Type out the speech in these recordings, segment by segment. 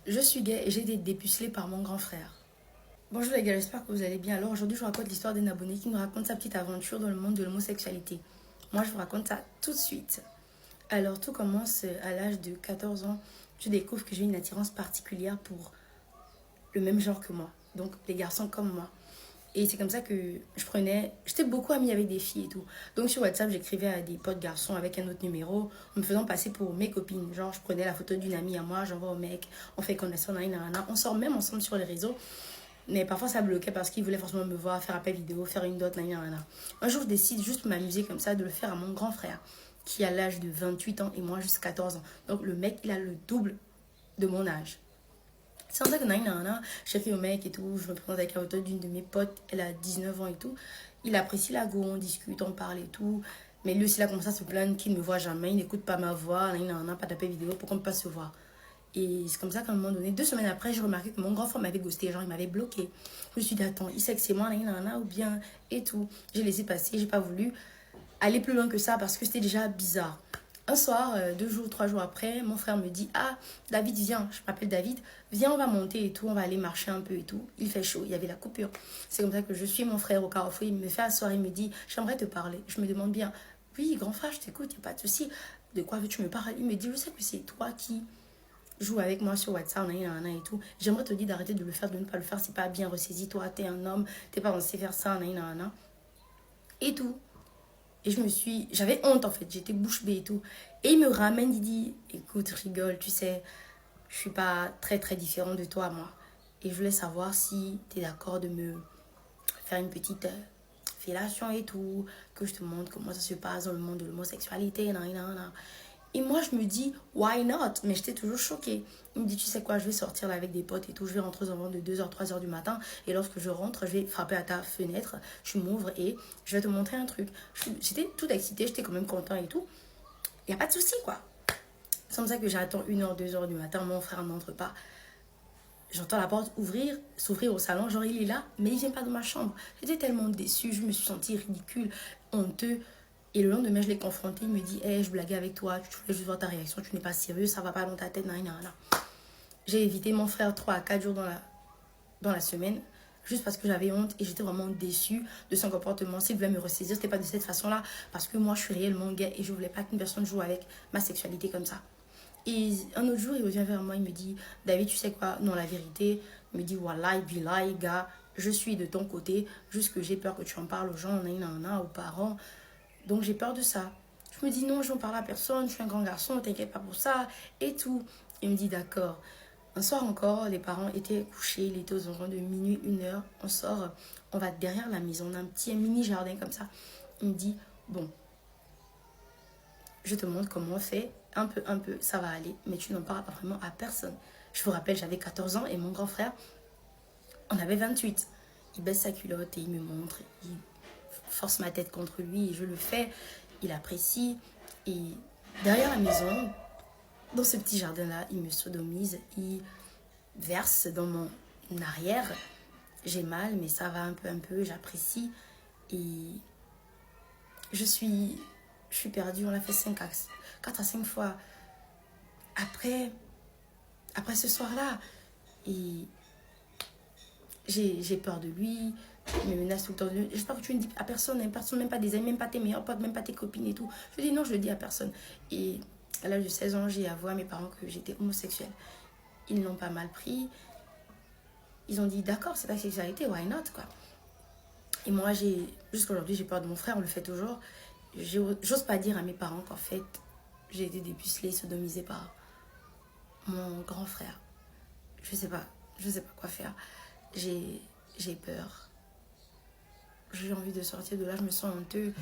Je suis gay et j'ai été dépucelée par mon grand frère. Bonjour les gars, j'espère que vous allez bien. Alors aujourd'hui, je vous raconte l'histoire d'un abonné qui nous raconte sa petite aventure dans le monde de l'homosexualité. Moi, je vous raconte ça tout de suite. Alors, tout commence à l'âge de 14 ans. Je découvre que j'ai une attirance particulière pour le même genre que moi. Donc, les garçons comme moi. Et c'est comme ça que j'étais beaucoup amie avec des filles et tout. Donc sur WhatsApp, j'écrivais à des potes garçons avec un autre numéro, en me faisant passer pour mes copines. Genre, je prenais la photo d'une amie à moi, j'envoie au mec, on fait connaissance, on sort même ensemble sur les réseaux. Mais parfois ça bloquait parce qu'ils voulaient forcément me voir, faire appel vidéo, faire une dot, nanana. Un jour, je décide juste pour m'amuser comme ça de le faire à mon grand frère, qui a l'âge de 28 ans et moi juste 14 ans. Donc le mec, il a le double de mon âge. C'est en ça que j'écris au mec et tout, je me présente avec la photo d'une de mes potes, elle a 19 ans et tout. Il apprécie la go, on discute, on parle et tout. Mais lui aussi, il a commencé à se plaindre qu'il ne me voit jamais, il n'écoute pas ma voix, pas d'appel vidéo, pourquoi on ne peut pas se voir. Et c'est comme ça qu'à un moment donné, 2 semaines après, j'ai remarqué que mon grand frère m'avait ghosté, genre il m'avait bloqué. Je me suis dit, attends, il sait que c'est moi, ou bien, et tout. J'ai laissé passer, j'ai pas voulu aller plus loin que ça parce que c'était déjà bizarre. Un soir, 2 jours, 3 jours après, mon frère me dit, ah, David, viens, je m'appelle David, viens, on va monter et tout, on va aller marcher un peu et tout. Il fait chaud, il y avait la coupure. C'est comme ça que je suis mon frère au carrefour, il me fait asseoir, il me dit, j'aimerais te parler. Je me demande bien, oui, grand frère, je t'écoute, il n'y a pas de souci. De quoi veux-tu me parler? Il me dit, je sais que c'est toi qui joues avec moi sur WhatsApp, et tout. J'aimerais te dire d'arrêter de le faire, de ne pas le faire, c'est pas bien ressaisi. Toi, t'es un homme, t'es pas censé faire ça, et tout. Et j'avais honte en fait, j'étais bouche bée et tout. Et il me ramène, il dit, écoute, rigole, tu sais, je suis pas très très différent de toi, moi. Et je voulais savoir si tu es d'accord de me faire une petite fellation et tout, que je te montre comment ça se passe dans le monde de l'homosexualité, Et moi, je me dis, why not? Mais j'étais toujours choquée. Il me dit, tu sais quoi, je vais sortir là avec des potes et tout. Je vais rentrer aux environs de 2h, 3h du matin. Et lorsque je rentre, je vais frapper à ta fenêtre. Tu m'ouvres et je vais te montrer un truc. J'étais toute excitée, j'étais quand même content et tout. Il n'y a pas de souci, quoi. C'est comme ça que j'attends 1h, 2h du matin. Mon frère n'entre pas. J'entends la porte s'ouvrir au salon. Genre, il est là, mais il ne vient pas dans ma chambre. J'étais tellement déçue. Je me suis sentie ridicule, honteux. Et le lendemain, je l'ai confronté. Il me dit, hey, je blaguais avec toi. Tu voulais juste voir ta réaction. Tu n'es pas sérieux. Ça va pas dans ta tête. J'ai évité mon frère 3 à 4 jours dans la semaine. Juste parce que j'avais honte et j'étais vraiment déçue de son comportement. S'il voulait me ressaisir, c'était pas de cette façon-là. Parce que moi, je suis réellement gay et je voulais pas qu'une personne joue avec ma sexualité comme ça. Et un autre jour, il revient vers moi, il me dit, David, tu sais quoi? Non, la vérité. Il me dit, voilà, billahi, gars, je suis de ton côté. Juste que j'ai peur que tu en parles aux gens, aux parents. Donc j'ai peur de ça. Je me dis, non, je n'en parle à personne, je suis un grand garçon, ne t'inquiète pas pour ça, et tout. Il me dit, d'accord. Un soir encore, les parents étaient couchés, il était aux environs de minuit, 1h. On sort, on va derrière la maison, on a un mini jardin comme ça. Il me dit, bon, je te montre comment on fait, un peu, ça va aller, mais tu n'en parles pas vraiment à personne. Je vous rappelle, j'avais 14 ans et mon grand frère, on avait 28. Il baisse sa culotte et il me montre, il force ma tête contre lui et je le fais. Il apprécie. Et derrière la maison, dans ce petit jardin-là, il me sodomise, il verse dans mon arrière. J'ai mal, mais ça va un peu, j'apprécie. Et je suis perdue. On l'a fait 4 à 5 fois. Après ce soir-là, et j'ai peur de lui. Il me menace tout le temps. J'espère que tu ne dis à personne, même pas des amis, même pas tes meilleurs potes, même pas tes copines et tout. Je dis non, je le dis à personne. Et à l'âge de 16 ans, j'ai avoué à mes parents que j'étais homosexuelle. Ils l'ont pas mal pris. Ils ont dit d'accord, c'est ta sexualité, why not, quoi. Et moi, jusqu'à aujourd'hui, j'ai peur de mon frère, on le fait toujours. J'ose pas dire à mes parents qu'en fait, j'ai été dépucelée, sodomisée par mon grand frère. Je sais pas quoi faire. J'ai peur. J'ai envie de sortir de là, je me sens honteux.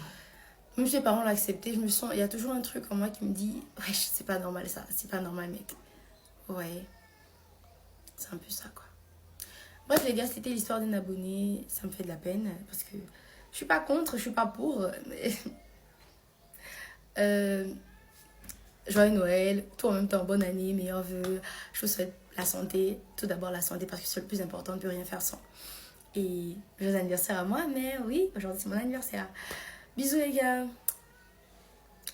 Même si mes parents l'ont accepté, il y a toujours un truc en moi qui me dit, ouais, c'est pas normal ça, c'est pas normal, mec. Ouais, c'est un peu ça, quoi. Bref, les gars, c'était l'histoire d'un abonné. Ça me fait de la peine parce que je suis pas contre, je suis pas pour. Mais joyeux Noël, tout en même temps, bonne année, meilleurs vœux. Je vous souhaite la santé, tout d'abord la santé parce que c'est le plus important, on ne peut rien faire sans. Et joyeux anniversaire à moi, mais oui, aujourd'hui c'est mon anniversaire. Bisous les gars.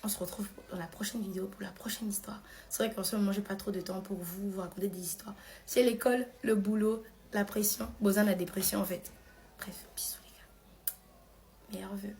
On se retrouve dans la prochaine vidéo pour la prochaine histoire. C'est vrai qu'en ce moment, j'ai pas trop de temps pour vous raconter des histoires. C'est l'école, le boulot, la pression. Besoin de la dépression en fait. Bref, bisous les gars. Meilleurs vœux.